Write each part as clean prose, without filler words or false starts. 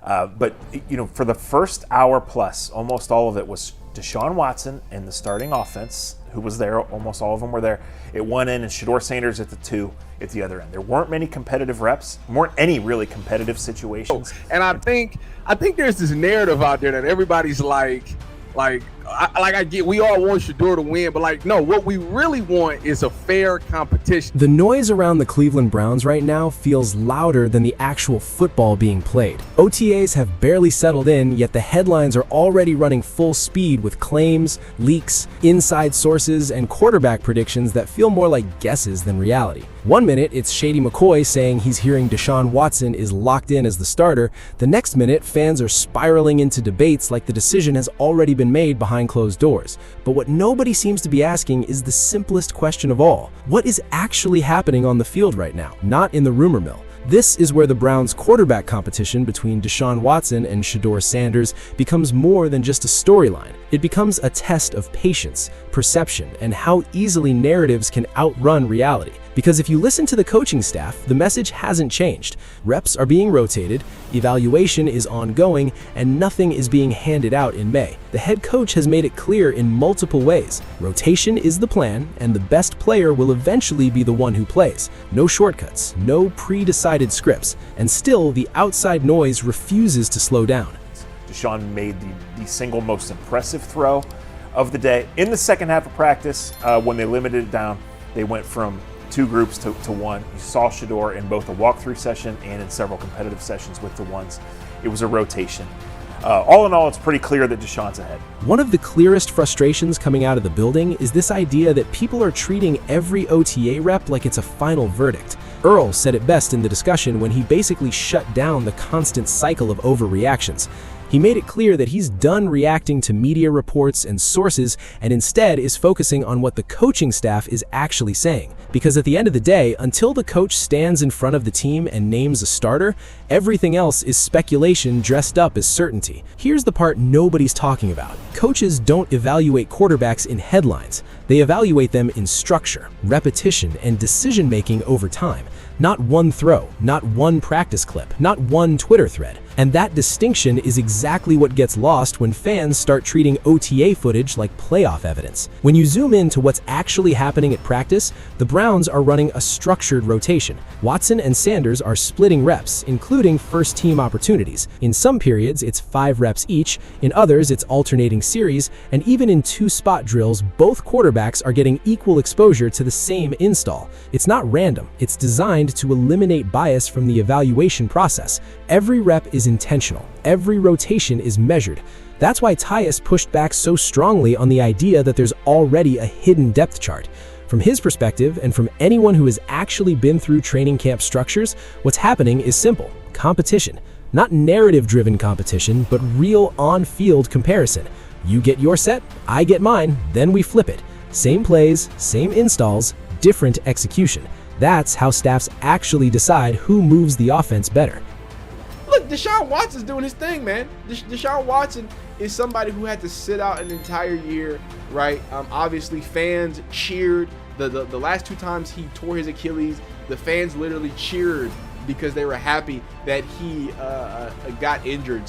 But for the first hour plus, almost all of it was Deshaun Watson and the starting offense, who was there. Almost all of them were there at one end, and Shedeur Sanders at the two at the other end. There weren't many competitive reps, weren't any really competitive situations. And I think there's this narrative out there that everybody's I get, we all want Shedeur to win, but no, what we really want is a fair competition. The noise around the Cleveland Browns right now feels louder than the actual football being played. OTAs have barely settled in, yet the headlines are already running full speed with claims, leaks, inside sources, and quarterback predictions that feel more like guesses than reality. One minute, it's Shady McCoy saying he's hearing Deshaun Watson is locked in as the starter. The next minute, fans are spiraling into debates like the decision has already been made behind closed doors. But what nobody seems to be asking is the simplest question of all. What is actually happening on the field right now, not in the rumor mill? This is where the Browns' quarterback competition between Deshaun Watson and Shedeur Sanders becomes more than just a storyline. It becomes a test of patience, perception, and how easily narratives can outrun reality. Because if you listen to the coaching staff, the message hasn't changed. Reps are being rotated, evaluation is ongoing, and nothing is being handed out in May. The head coach has made it clear in multiple ways. Rotation is the plan, and the best player will eventually be the one who plays. No shortcuts, no pre-decided scripts, and still the outside noise refuses to slow down. Deshaun made the single most impressive throw of the day. In the second half of practice, when they limited it down, they went from two groups to one. You saw Shedeur in both a walkthrough session and in several competitive sessions with the ones. It was a rotation. All in all, it's pretty clear that Deshaun's ahead. One of the clearest frustrations coming out of the building is this idea that people are treating every OTA rep like it's a final verdict. Earl said it best in the discussion when he basically shut down the constant cycle of overreactions. He made it clear that he's done reacting to media reports and sources and instead is focusing on what the coaching staff is actually saying. Because at the end of the day, until the coach stands in front of the team and names a starter, everything else is speculation dressed up as certainty. Here's the part nobody's talking about. Coaches don't evaluate quarterbacks in headlines. They evaluate them in structure, repetition, and decision-making over time. Not one throw, not one practice clip, not one Twitter thread. And that distinction is exactly what gets lost when fans start treating OTA footage like playoff evidence. When you zoom in to what's actually happening at practice, the Browns are running a structured rotation. Watson and Sanders are splitting reps, including first-team opportunities. In some periods, it's 5 reps each. In others, it's alternating series. And even in 2 spot drills, both quarterbacks are getting equal exposure to the same install. It's not random. It's designed to eliminate bias from the evaluation process. Every rep is intentional. Every rotation is measured. That's why Tyus pushed back so strongly on the idea that there's already a hidden depth chart. From his perspective, and from anyone who has actually been through training camp structures, what's happening is simple: competition. Not narrative-driven competition, but real on-field comparison. You get your set, I get mine, then we flip it. Same plays, same installs, different execution. That's how staffs actually decide who moves the offense better. Look, Deshaun Watson's doing his thing, man. Deshaun Watson is somebody who had to sit out an entire year, right? Obviously, fans cheered. The last 2 times he tore his Achilles, the fans literally cheered because they were happy that he got injured.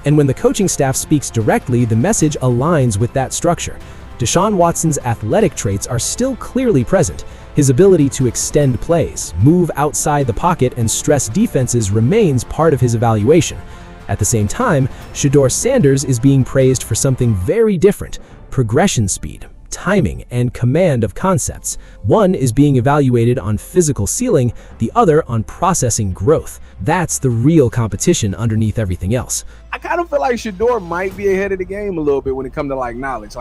And when the coaching staff speaks directly, the message aligns with that structure. Deshaun Watson's athletic traits are still clearly present. His ability to extend plays, move outside the pocket, and stress defenses remains part of his evaluation. At the same time, Shedeur Sanders is being praised for something very different: progression speed, timing, and command of concepts. One is being evaluated on physical ceiling, the other on processing growth. That's the real competition underneath everything else. I kind of feel like Shedeur might be ahead of the game a little bit when it comes to knowledge.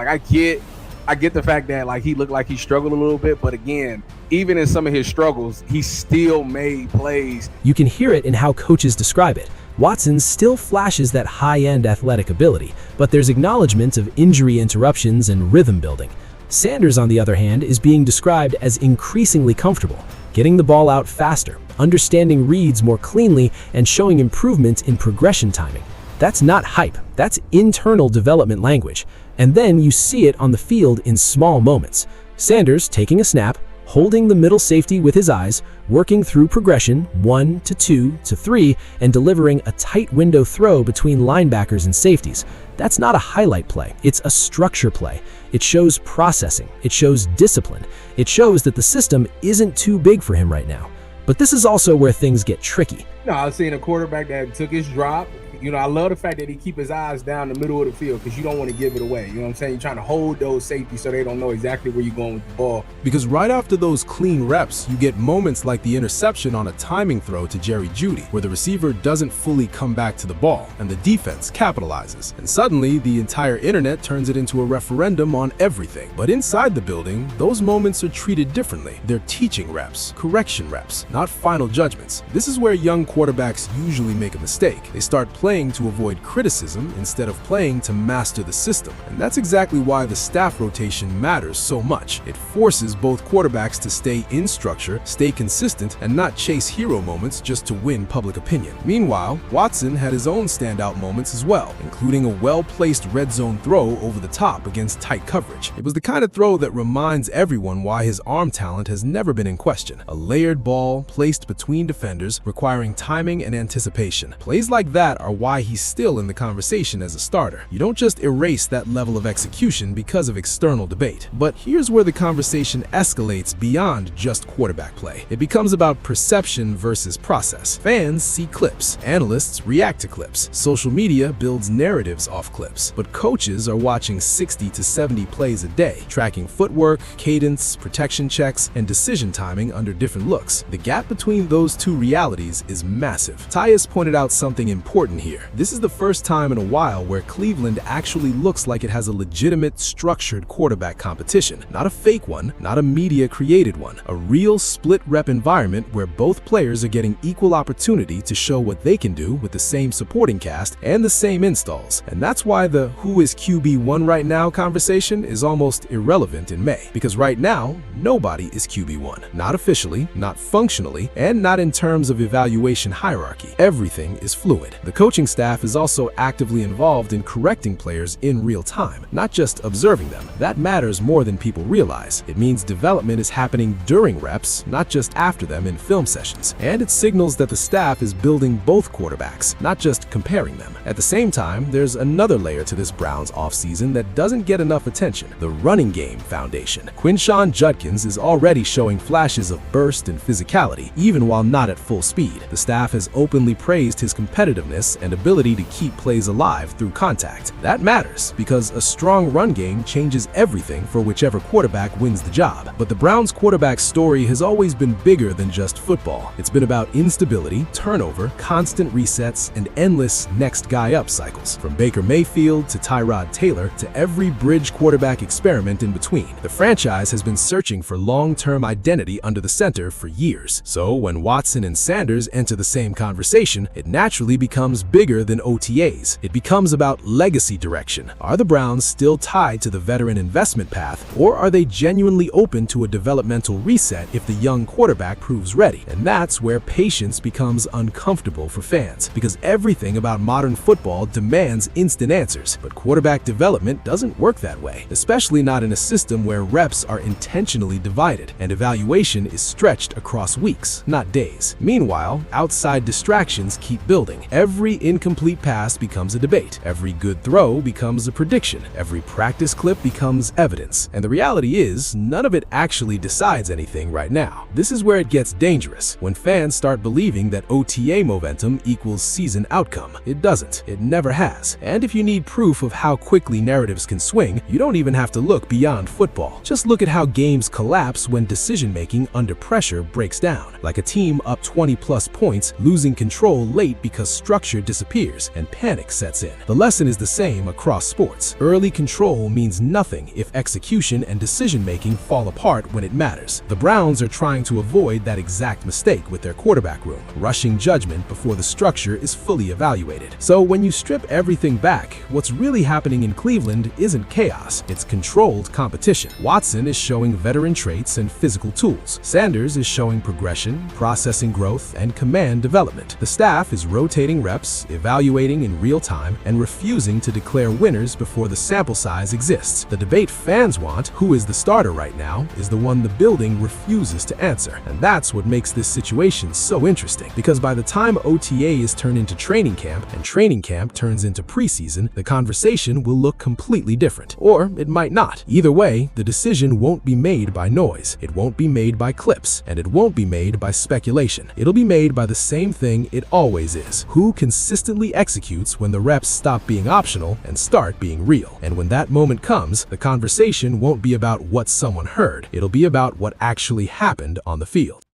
I get the fact that he looked like he struggled a little bit, but again, even in some of his struggles, he still made plays. You can hear it in how coaches describe it. Watson still flashes that high-end athletic ability, but there's acknowledgement of injury interruptions and rhythm building. Sanders, on the other hand, is being described as increasingly comfortable, getting the ball out faster, understanding reads more cleanly, and showing improvement in progression timing. That's not hype, that's internal development language. And then you see it on the field in small moments. Sanders taking a snap, holding the middle safety with his eyes, working through progression 1 to 2 to 3, and delivering a tight window throw between linebackers and safeties. That's not a highlight play, it's a structure play. It shows processing, it shows discipline, it shows that the system isn't too big for him right now. But this is also where things get tricky. No, I was seeing a quarterback that took his drop. I love the fact that he keep his eyes down the middle of the field because you don't want to give it away. You know what I'm saying? You're trying to hold those safeties so they don't know exactly where you're going with the ball. Because right after those clean reps, you get moments like the interception on a timing throw to Jerry Jeudy, where the receiver doesn't fully come back to the ball, and the defense capitalizes. And suddenly, the entire internet turns it into a referendum on everything. But inside the building, those moments are treated differently. They're teaching reps, correction reps, not final judgments. This is where young quarterbacks usually make a mistake. They start playing to avoid criticism instead of playing to master the system. And that's exactly why the staff rotation matters so much. It forces both quarterbacks to stay in structure, stay consistent, and not chase hero moments just to win public opinion. Meanwhile, Watson had his own standout moments as well, including a well-placed red zone throw over the top against tight coverage. It was the kind of throw that reminds everyone why his arm talent has never been in question. A layered ball placed between defenders, requiring timing and anticipation. Plays like that are why he's still in the conversation as a starter. You don't just erase that level of execution because of external debate. But here's where the conversation escalates beyond just quarterback play. It becomes about perception versus process. Fans see clips, analysts react to clips, social media builds narratives off clips, but coaches are watching 60 to 70 plays a day, tracking footwork, cadence, protection checks, and decision timing under different looks. The gap between those two realities is massive. Tyus pointed out something important here. This is the first time in a while where Cleveland actually looks like it has a legitimate, structured quarterback competition. Not a fake one, not a media-created one. A real split-rep environment where both players are getting equal opportunity to show what they can do with the same supporting cast and the same installs. And that's why the "who is QB1 right now" conversation is almost irrelevant in May. Because right now, nobody is QB1. Not officially, not functionally, and not in terms of evaluation hierarchy. Everything is fluid. The coaching staff is also actively involved in correcting players in real time, not just observing them. That matters more than people realize. It means development is happening during reps, not just after them in film sessions. And it signals that the staff is building both quarterbacks, not just comparing them. At the same time, there's another layer to this Browns offseason that doesn't get enough attention: the running game foundation. Quinshon Judkins is already showing flashes of burst and physicality, even while not at full speed. The staff has openly praised his competitiveness and ability to keep plays alive through contact. That matters because a strong run game changes everything for whichever quarterback wins the job. But the Browns quarterback story has always been bigger than just football. It's been about instability, turnover, constant resets, and endless next guy up cycles. From Baker Mayfield to Tyrod Taylor to every bridge quarterback experiment in between. The franchise has been searching for long-term identity under the center for years. So when Watson and Sanders enter the same conversation, it naturally becomes bigger than OTAs. It becomes about legacy direction. Are the Browns still tied to the veteran investment path, or are they genuinely open to a developmental reset if the young quarterback proves ready? And that's where patience becomes uncomfortable for fans, because everything about modern football demands instant answers. But quarterback development doesn't work that way, especially not in a system where reps are intentionally divided and evaluation is stretched across weeks, not days. Meanwhile, outside distractions keep building. Every incomplete pass becomes a debate. Every good throw becomes a prediction. Every practice clip becomes evidence. And the reality is, none of it actually decides anything right now. This is where it gets dangerous, when fans start believing that OTA momentum equals season outcome. It doesn't. It never has. And if you need proof of how quickly narratives can swing, you don't even have to look beyond football. Just look at how games collapse when decision-making under pressure breaks down. Like a team up 20+ points, losing control late because structure disappears and panic sets in. The lesson is the same across sports. Early control means nothing if execution and decision-making fall apart when it matters. The Browns are trying to avoid that exact mistake with their quarterback room, rushing judgment before the structure is fully evaluated. So when you strip everything back, what's really happening in Cleveland isn't chaos, it's controlled competition. Watson is showing veteran traits and physical tools. Sanders is showing progression, processing growth, and command development. The staff is rotating reps, reps, evaluating in real time, and refusing to declare winners before the sample size exists. The debate fans want, who is the starter right now, is the one the building refuses to answer. And that's what makes this situation so interesting, because by the time OTAs turn into training camp and training camp turns into preseason, the conversation will look completely different. Or it might not. Either way, the decision won't be made by noise, it won't be made by clips, and it won't be made by speculation. It'll be made by the same thing it always is: who consistently executes when the reps stop being optional and start being real. And when that moment comes, the conversation won't be about what someone heard, it'll be about what actually happened on the field.